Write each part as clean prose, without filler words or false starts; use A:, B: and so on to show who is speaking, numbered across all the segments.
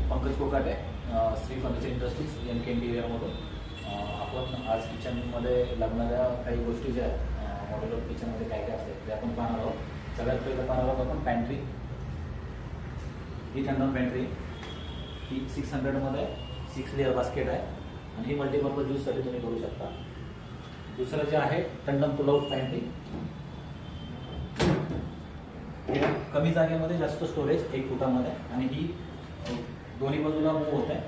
A: Pankaj Kokate, Shri furniture industries M K इंटिरियरमधून. आपण आज किचनमध्ये लागणाऱ्या काही गोष्टी ज्या आहेत, मॉड्युलर किचनमध्ये काय काय असते ते आपण पाहणार आहोत. सगळ्यात पहिलं पाहणार आहोत आपण पॅन्ट्री. ही थंडन पॅन्ट्री ही 600मध्ये 6 लेअर बास्केट आहे आणि ही मल्टीपर्पज यूजसाठी तुम्ही करू शकता. दुसरं जे आहे टंडन पुलआउट पॅन्ट्री. हे कमी जागेमध्ये जास्त स्टोरेज 1 फुटामध्ये आणि ही दोन्ही बाजूला मूव होत आहे.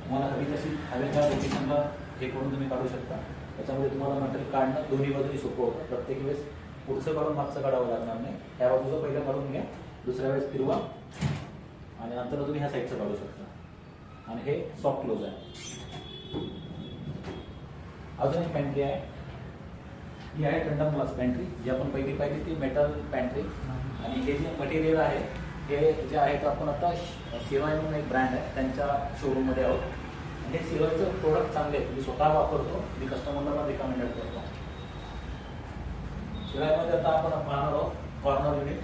A: तुम्हाला कधी कशी हवेच्या लोकेशनला हे करून तुम्ही काढू शकता. त्याच्यामध्ये तुम्हाला मटेरियल काढणं दोन्ही बाजूनी सोपं होतं. प्रत्येक वेळेस पुढचं काढून मागचं काढावं लागणार नाही. ह्या बाजूचं पहिलं काढून घ्या, दुसऱ्या वेळेस फिरवा आणि नंतर तुम्ही ह्या साईडचं काढू शकता. आणि हे सॉफ्ट क्लोज आहे. अजून एक पॅन्ट्री आहे, ही आहे टंडन ग्लास पॅन्ट्री. जी आपण पहिली पाहिली ती मेटल पॅन्ट्री. आणि हे जे मटेरियल आहे हे जे आहे ते आपण आता सिरॉय म्हणून एक ब्रँड आहे त्यांच्या शोरूममध्ये आहोत. आणि हे सिरॉयचं प्रोडक्ट चांगले आहे, मी स्वतः वापरतो, मी कस्टमरला पण रिकमेंडेड करतो. सिरॉयमध्ये आता आपण पाहणार आहोत कॉर्नर युनिट.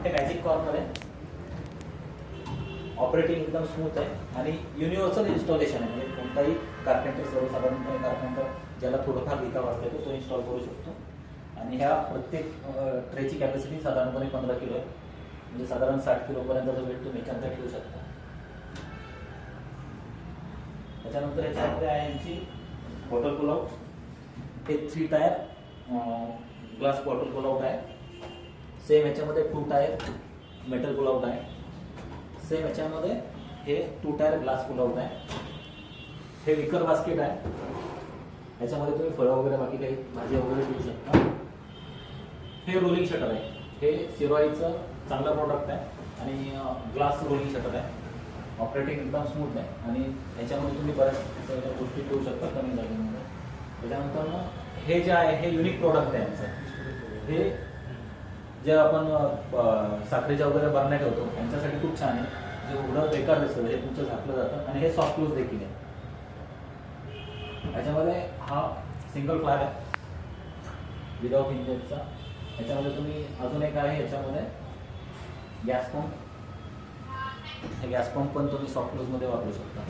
A: हे मॅजिक कॉर्नर आहे. ऑपरेटिंग एकदम स्मूथ आहे आणि युनिव्हर्सल इन्स्टॉलेशन आहे. म्हणजे कोणताही कार्पेंटर, सर्वसाधारणपणे कार्पेंटर ज्याला थोडंफार लिहिता वाचता येतो तो इन्स्टॉल करू शकतो. आणि ह्या प्रत्येक ट्रेची कॅपॅसिटी साधारणपणे 15 किलो आहे. म्हणजे साधारण 60 किलोपर्यंतचा वेट तुम्ही याच्यामध्ये ठेवू शकता. त्याच्यानंतर याच्यामध्ये आहे यांची बॉटल पुलआउट. हे 3 टायर ग्लास बॉटल पुलआउट आहे. सेम याच्यामध्ये 2 टायर मेटल पुलआउट आहे. सेम याच्यामध्ये हे 2 टायर ग्लास पुलआउट आहे. हे विकर बास्केट आहे. याच्यामध्ये तुम्ही फळं वगैरे बाकी काही भाजी वगैरे ठेवू शकता. हे रोलिंग शटर आहे. हे सिरॉयचं चांगलं प्रोडक्ट आहे आणि ग्लास रोलिंग शटर आहे. ऑपरेटिंग एकदम स्मूथ आहे आणि याच्यामध्ये तुम्ही बऱ्याच गोष्टी ठेवू शकता कमी जागेमध्ये. त्याच्यानंतर हे जे आहे हे युनिक प्रोडक्ट आहे यांचं. हे जे आपण साखरेच्या वगैरे बरण्या ठेवतो यांच्यासाठी खूप छान आहे. जे उघडं बेकार दिसतं हे तुमचं झाकलं जातं आणि हे सॉफ्ट क्लोज देखील आहे. याच्यामध्ये हा सिंगल फ्लाय आहे विदाउट इंजिनचा. याच्यामध्ये तुम्ही अजून एक आहे याच्यामध्ये गॅस पंप. हे गॅस पंप पण तुम्ही सॉफ्ट क्लोजमध्ये वापरू शकता.